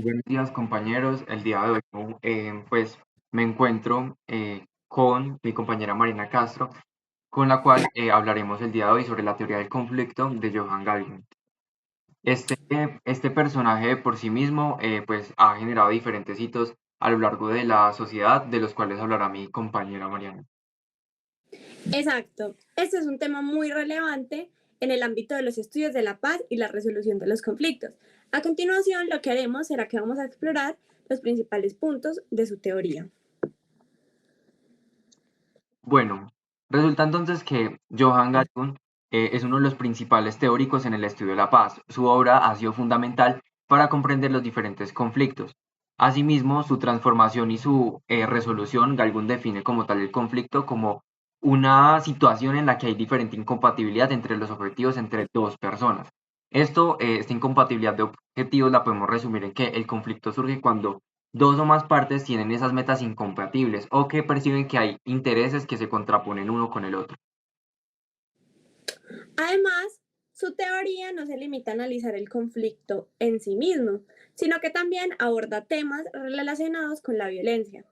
Buenos días, compañeros. El día de hoy, pues me encuentro con mi compañera Marina Castro, con la cual hablaremos el día de hoy sobre la teoría del conflicto de Johann Galtung. Este personaje por sí mismo, pues ha generado diferentes hitos a lo largo de la sociedad, de los cuales hablará mi compañera Mariana. Exacto. Este es un tema muy relevante en el ámbito de los estudios de la paz y la resolución de los conflictos. A continuación, lo que haremos será que vamos a explorar los principales puntos de su teoría. Bueno, resulta entonces que Johann Galtung es uno de los principales teóricos en el estudio de la paz. Su obra ha sido fundamental para comprender los diferentes conflictos. Asimismo, su transformación y su resolución, Galtung define como tal el conflicto como una situación en la que hay diferente incompatibilidad entre los objetivos entre dos personas. Esta incompatibilidad de objetivos la podemos resumir en que el conflicto surge cuando dos o más partes tienen esas metas incompatibles o que perciben que hay intereses que se contraponen uno con el otro. Además, su teoría no se limita a analizar el conflicto en sí mismo, sino que también aborda temas relacionados con la violencia.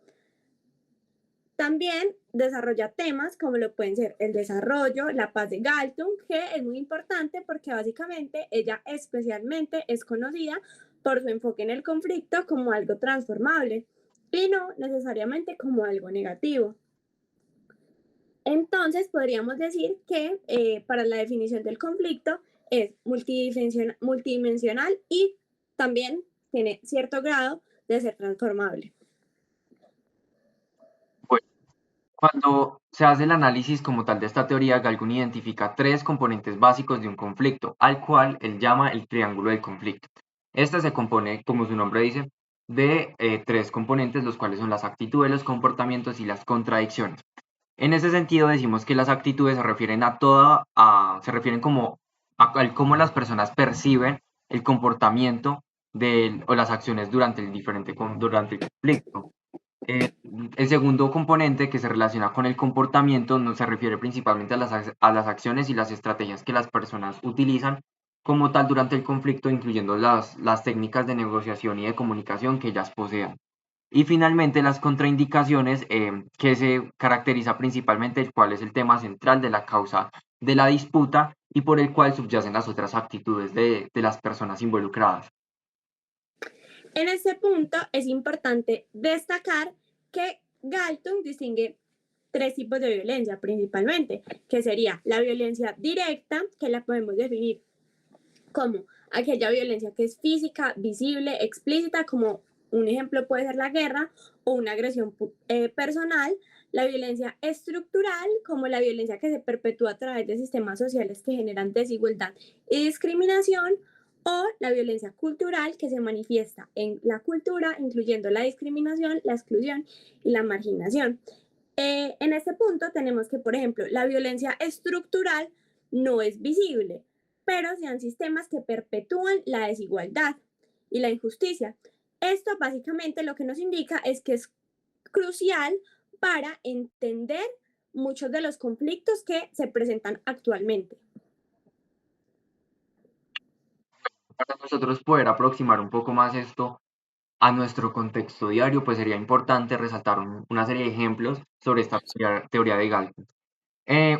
También desarrolla temas como lo pueden ser el desarrollo, la paz de Galtung, que es muy importante porque básicamente ella especialmente es conocida por su enfoque en el conflicto como algo transformable y no necesariamente como algo negativo. Entonces podríamos decir que para la definición del conflicto es multidimensional y también tiene cierto grado de ser transformable. Bueno, cuando se hace el análisis como tal de esta teoría, Galgun identifica tres componentes básicos de un conflicto, al cual él llama el triángulo del conflicto. Este se compone, como su nombre dice, de tres componentes, los cuales son las actitudes, los comportamientos y las contradicciones. En ese sentido decimos que las actitudes se refieren se refieren como a cómo las personas perciben el comportamiento o las acciones durante el conflicto. El segundo componente que se relaciona con el comportamiento se refiere principalmente a las acciones y las estrategias que las personas utilizan como tal durante el conflicto, incluyendo las técnicas de negociación y de comunicación que ellas posean. Y finalmente las contraindicaciones, que se caracteriza principalmente el cual es el tema central de la causa de la disputa y por el cual subyacen las otras actitudes de las personas involucradas. En este punto es importante destacar que Galtung distingue tres tipos de violencia principalmente, que sería la violencia directa, que la podemos definir como aquella violencia que es física, visible, explícita, como un ejemplo puede ser la guerra o una agresión personal, la violencia estructural, como la violencia que se perpetúa a través de sistemas sociales que generan desigualdad y discriminación, o la violencia cultural que se manifiesta en la cultura, incluyendo la discriminación, la exclusión y la marginación. En este punto tenemos que, por ejemplo, la violencia estructural no es visible, pero sean sistemas que perpetúan la desigualdad y la injusticia. Esto básicamente lo que nos indica es que es crucial para entender muchos de los conflictos que se presentan actualmente. Para nosotros poder aproximar un poco más esto a nuestro contexto diario, pues sería importante resaltar una serie de ejemplos sobre esta teoría de Galton.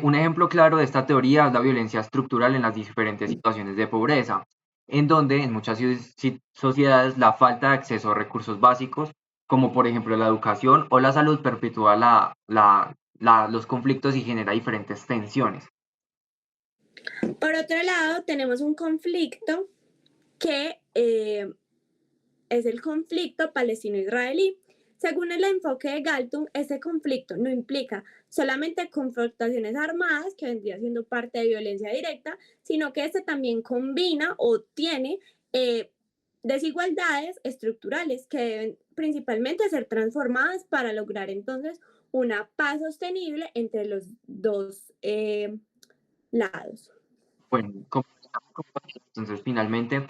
Un ejemplo claro de esta teoría es la violencia estructural en las diferentes situaciones de pobreza, en donde en muchas sociedades la falta de acceso a recursos básicos, como por ejemplo la educación o la salud, perpetúa los conflictos y genera diferentes tensiones. Por otro lado, tenemos un conflicto que es el conflicto palestino-israelí. Según el enfoque de Galtung, este conflicto no implica solamente confrontaciones armadas, que vendría siendo parte de violencia directa, sino que este también combina o tiene desigualdades estructurales que deben principalmente ser transformadas para lograr entonces una paz sostenible entre los dos lados. Bueno, entonces finalmente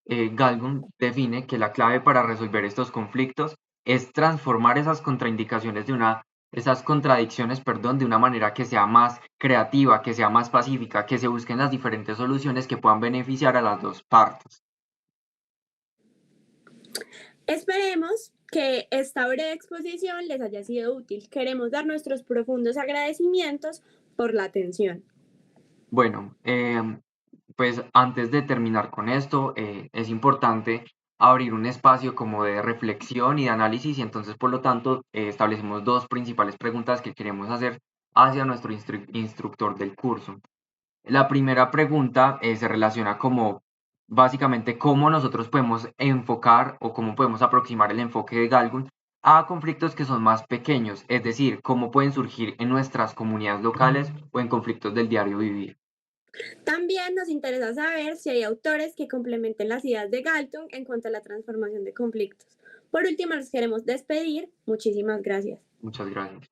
Galgun define que la clave para resolver estos conflictos es transformar esas contradicciones, perdón, de una manera que sea más creativa, que sea más pacífica, que se busquen las diferentes soluciones que puedan beneficiar a las dos partes. Esperemos que esta breve exposición les haya sido útil. Queremos dar nuestros profundos agradecimientos por la atención. Bueno, pues antes de terminar con esto, es importante abrir un espacio como de reflexión y de análisis y entonces, por lo tanto, establecemos dos principales preguntas que queremos hacer hacia nuestro instructor del curso. La primera pregunta se relaciona como básicamente cómo nosotros podemos enfocar o cómo podemos aproximar el enfoque de Galgun a conflictos que son más pequeños, es decir, cómo pueden surgir en nuestras comunidades locales o en conflictos del diario vivir. También nos interesa saber si hay autores que complementen las ideas de Galtung en cuanto a la transformación de conflictos. Por último, nos queremos despedir. Muchísimas gracias. Muchas gracias.